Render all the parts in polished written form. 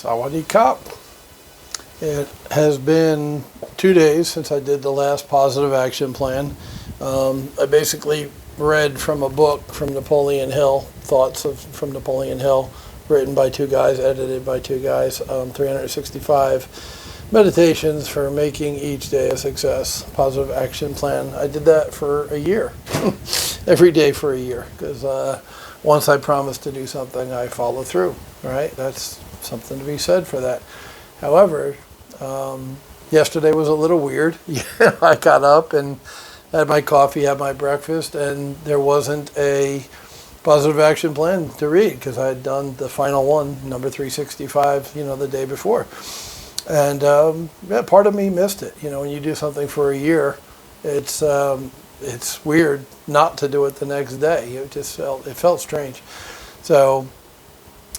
Sawadee Kop. It has been 2 days since I did the last positive action plan. I basically read from a book from Napoleon Hill, from Napoleon Hill, written by two guys, edited by two guys, 365 meditations for making each day a success, positive action plan. I did that for a year, every day for a year, because once I promise to do something, I follow through, right? That's something to be said for that. However, yesterday was a little weird. I got up and had my coffee, had my breakfast, and there wasn't a positive action plan to read because I had done the final one, number 365, the day before. And part of me missed it. When you do something for a year, it's weird not to do it the next day. It felt strange. So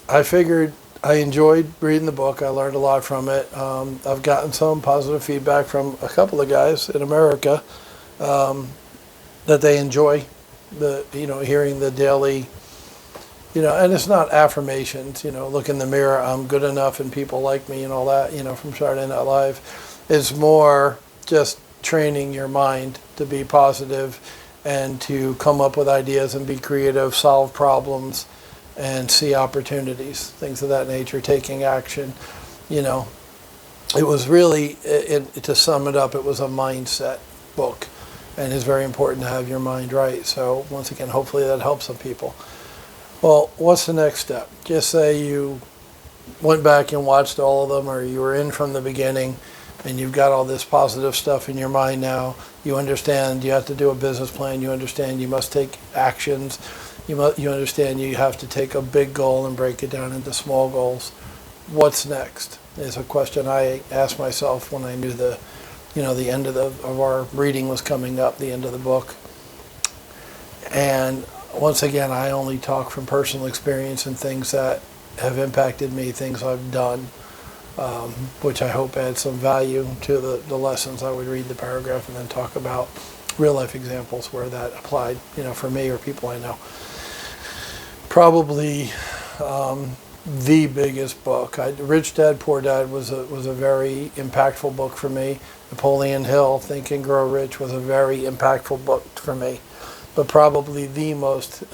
I figured I enjoyed reading the book. I learned a lot from it. I've gotten some positive feedback from a couple of guys in America that they enjoy hearing the daily, and it's not affirmations, look in the mirror, I'm good enough and people like me and all that, from Saturday Night Live. It's more just training your mind to be positive and to come up with ideas and be creative, solve problems, and see opportunities, things of that nature, taking action. It was really, to sum it up, it was a mindset book, and it's very important to have your mind right. So once again, hopefully that helps some people. Well, what's the next step? Just say you went back and watched all of them, or you were in from the beginning, and you've got all this positive stuff in your mind now. You understand you have to do a business plan. You understand you must take actions. You understand you have to take a big goal and break it down into small goals. What's next is a question I asked myself when I knew the end of our reading was coming up, the end of the book. And once again, I only talk from personal experience and things that have impacted me, things I've done, which I hope adds some value to the lessons. I would read the paragraph and then talk about real life examples where that applied, for me or people I know. Probably the biggest book. Rich Dad, Poor Dad was a very impactful book for me. Napoleon Hill, Think and Grow Rich, was a very impactful book for me. But probably the most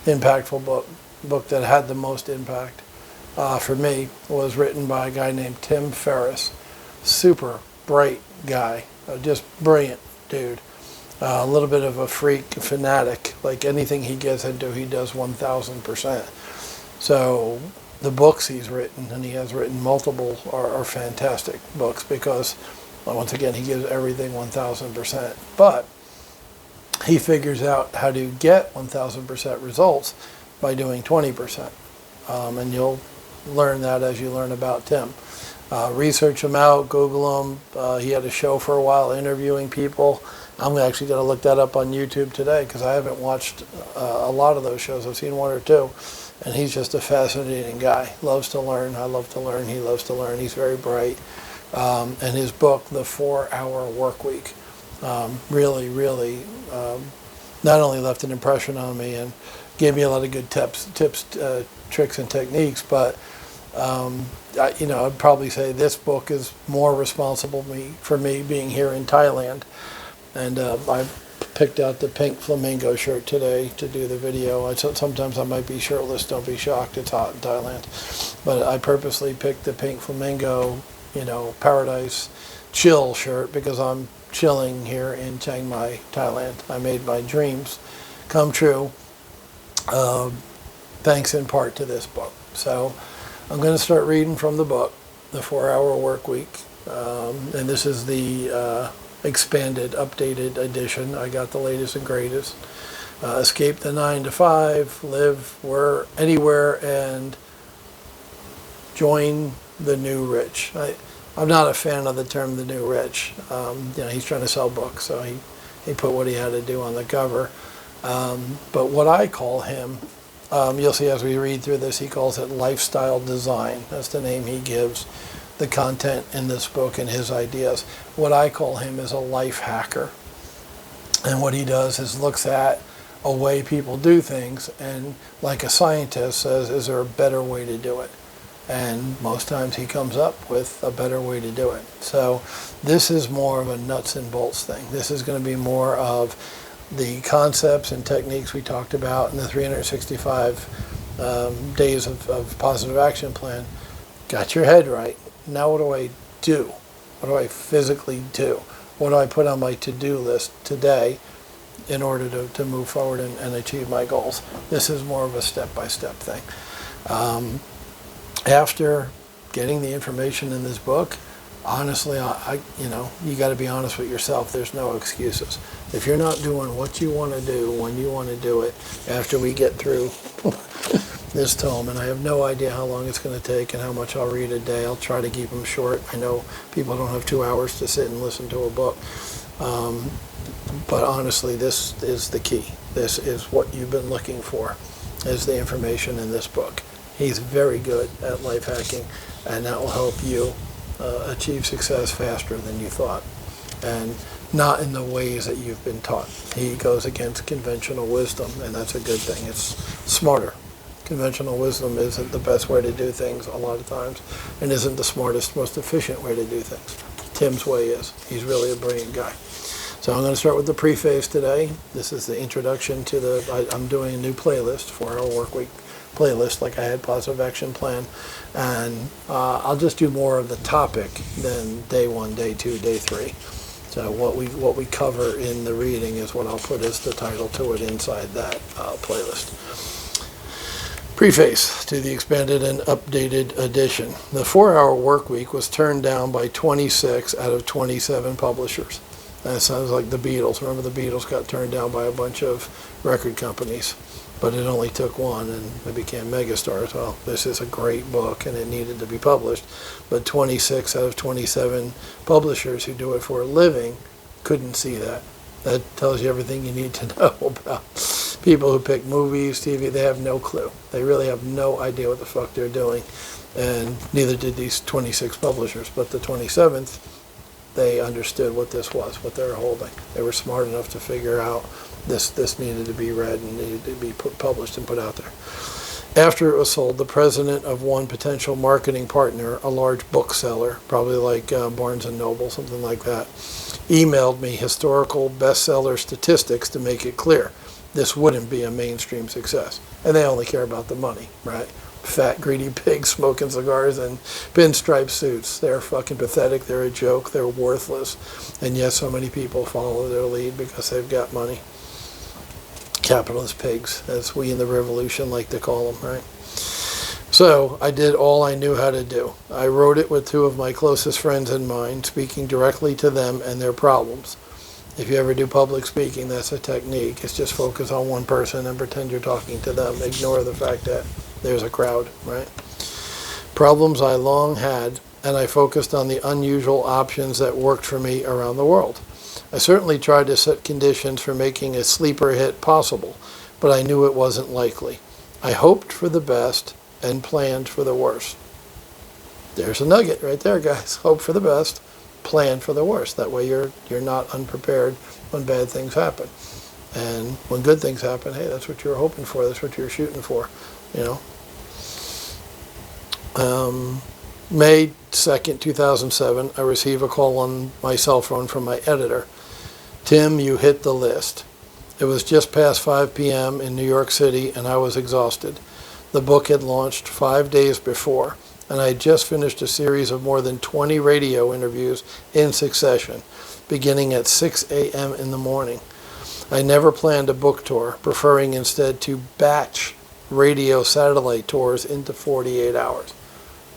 impactful book that had the most impact for me was written by a guy named Tim Frrris. Super bright guy, just brilliant dude. A little bit of a freak, fanatic. Like anything he gets into, he does 1,000%. So the books he's written, and he has written multiple, are fantastic books because, once again, he gives everything 1,000%. But he figures out how to get 1,000% results by doing 20%. And you'll learn that as you learn about Tim. Research him out, Google him. He had a show for a while interviewing people. I'm actually going to look that up on YouTube today because I haven't watched a lot of those shows. I've seen one or two. And he's just a fascinating guy. Loves to learn. I love to learn. He loves to learn. He's very bright. And his book, The 4-Hour Workweek, really not only left an impression on me and gave me a lot of good tips, tricks, and techniques, but I'd probably say this book is more responsible for me being here in Thailand. And I picked out the pink flamingo shirt today to do the video. Sometimes I might be shirtless. Don't be shocked. It's hot in Thailand. But I purposely picked the pink flamingo, paradise chill shirt because I'm chilling here in Chiang Mai, Thailand. I made my dreams come true, thanks in part to this book. So I'm going to start reading from the book, The 4-Hour Workweek. And this is the expanded, updated edition. I got the latest and greatest. Escape the 9 to 5, live anywhere, and join the new rich. I'm not a fan of the term the new rich. He's trying to sell books, so he put what he had to do on the cover. But what I call him, you'll see as we read through this, he calls it lifestyle design. That's the name he gives the content in this book and his ideas. What I call him is a life hacker. And what he does is looks at a way people do things and, like a scientist, says, is there a better way to do it? And most times he comes up with a better way to do it. So this is more of a nuts and bolts thing. This is going to be more of the concepts and techniques we talked about in the 365 days of positive action plan. Got your head right. Now what do I do? What do I physically do? What do I put on my to-do list today in order to move forward and achieve my goals? This is more of a step-by-step thing. After getting the information in this book, honestly, you got to be honest with yourself. There's no excuses. If you're not doing what you want to do when you want to do it, after we get through this tome, and I have no idea how long it's going to take and how much I'll read a day. I'll try to keep them short. I know people don't have 2 hours to sit and listen to a book. But honestly, this is the key. This is what you've been looking for, is the information in this book. He's very good at life hacking, and that will help you achieve success faster than you thought, and not in the ways that you've been taught. He goes against conventional wisdom, and that's a good thing. It's smarter. Conventional wisdom isn't the best way to do things a lot of times, and isn't the smartest, most efficient way to do things. Tim's way is. He's really a brilliant guy. So I'm going to start with the preface today. This is the introduction to I'm doing a new playlist, 4-Hour Workweek playlist, like I had Positive Action Plan, and I'll just do more of the topic than day 1, day 2, day 3. So what we cover in the reading is what I'll put as the title to it inside that playlist. Preface to the expanded and updated edition. The 4-Hour Workweek was turned down by 26 out of 27 publishers. That sounds like the Beatles. Remember, the Beatles got turned down by a bunch of record companies, but it only took one and they became megastars. Well, this is a great book and it needed to be published, but 26 out of 27 publishers who do it for a living couldn't see that. That tells you everything you need to know about people who pick movies, TV. They have no clue. They really have no idea what the fuck they're doing, and neither did these 26 publishers. But the 27th, they understood what this was, what they were holding. They were smart enough to figure out this needed to be read and needed to be published and put out there. After it was sold, the president of one potential marketing partner, a large bookseller, probably like Barnes & Noble, something like that, emailed me historical bestseller statistics to make it clear this wouldn't be a mainstream success. And they only care about the money, right? Fat, greedy pigs smoking cigars and pinstripe suits. They're fucking pathetic. They're a joke. They're worthless. And yet so many people follow their lead because they've got money. Capitalist pigs, as we in the revolution like to call them, right? So I did all I knew how to do. I wrote it with 2 of my closest friends in mind, speaking directly to them and their problems. If you ever do public speaking, that's a technique. It's just focus on one person and pretend you're talking to them. Ignore the fact that there's a crowd, right? Problems I long had, and I focused on the unusual options that worked for me around the world. I certainly tried to set conditions for making a sleeper hit possible, but I knew it wasn't likely. I hoped for the best and planned for the worst. There's a nugget right there, guys. Hope for the best, plan for the worst. That way you're not unprepared when bad things happen. And when good things happen, hey, that's what you're hoping for. That's what you're shooting for, you know. May 2nd, 2007, I received a call on my cell phone from my editor. Tim, you hit the list. It was just past 5 p.m. in New York City, and I was exhausted. The book had launched 5 days before, and I had just finished a series of more than 20 radio interviews in succession, beginning at 6 a.m. in the morning. I never planned a book tour, preferring instead to batch radio satellite tours into 48 hours.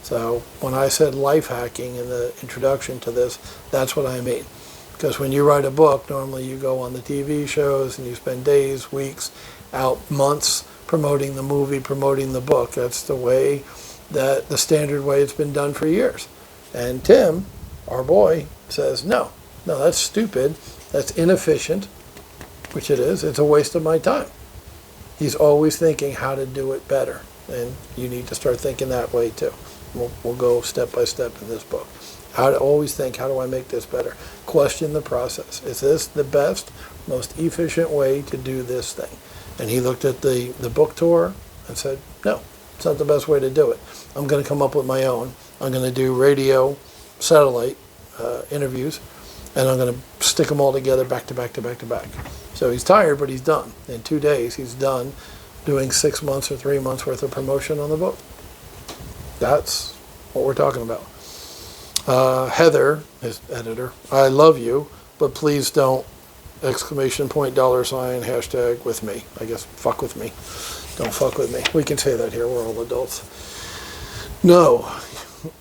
So when I said life hacking in the introduction to this, that's what I mean. Because when you write a book, normally you go on the TV shows and you spend days, weeks, out months promoting the movie, promoting the book. That's the way, that the standard way it's been done for years. And Tim, our boy, says, no, that's stupid. That's inefficient, which it is. It's a waste of my time. He's always thinking how to do it better. And you need to start thinking that way too. We'll go step by step in this book. How to always think, how do I make this better? Question the process. Is this the best, most efficient way to do this thing? And he looked at the book tour and said, no, It's not the best way to do it. I'm going to come up with my own. I'm going to do radio, satellite interviews, and I'm going to stick them all together back to back to back to back. So he's tired, but he's done. In 2 days, he's done doing 6 months or 3 months worth of promotion on the book. That's what we're talking about. Heather, his editor, I love you, but please don't, ! $, hashtag with me. I guess fuck with me. Don't fuck with me. We can say that here. We're all adults. No,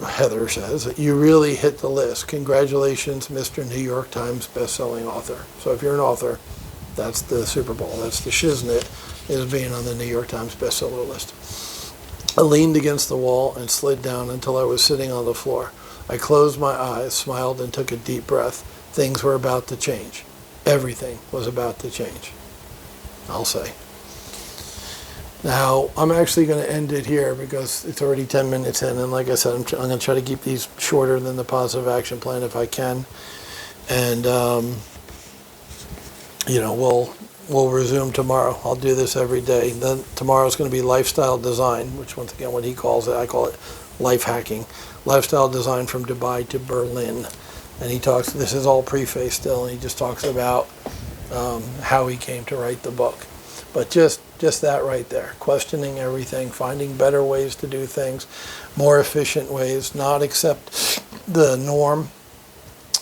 Heather says, you really hit the list. Congratulations, Mr. New York Times bestselling author. So if you're an author, that's the Super Bowl. That's the shiznit, is being on the New York Times bestseller list. I leaned against the wall and slid down until I was sitting on the floor. I closed my eyes, smiled, and took a deep breath. Things were about to change. Everything was about to change, I'll say. Now, I'm actually going to end it here because it's already 10 minutes in, and like I said, I'm going to try to keep these shorter than the positive action plan if I can. And, we'll resume tomorrow. I'll do this every day. Then tomorrow's going to be lifestyle design, which once again, what he calls it, I call it life hacking. Lifestyle design from Dubai to Berlin. And he talks, this is all preface still, and he just talks about how he came to write the book. But just that right there, questioning everything, finding better ways to do things, more efficient ways, not accept the norm,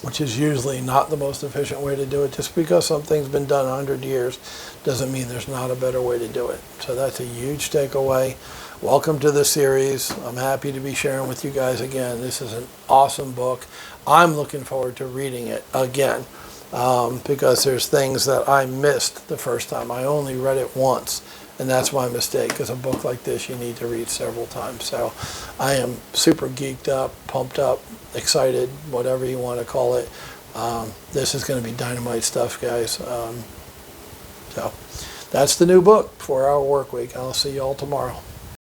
which is usually not the most efficient way to do it. Just because something's been done 100 years doesn't mean there's not a better way to do it. So that's a huge takeaway. Welcome to the series. I'm happy to be sharing with you guys again. This is an awesome book. I'm looking forward to reading it again because there's things that I missed the first time. I only read it once, and that's my mistake, because a book like this you need to read several times. So I am super geeked up, pumped up, excited, whatever you want to call it. This is going to be dynamite stuff, guys. So that's the new book, 4 Hour Work Week. I'll see you all tomorrow.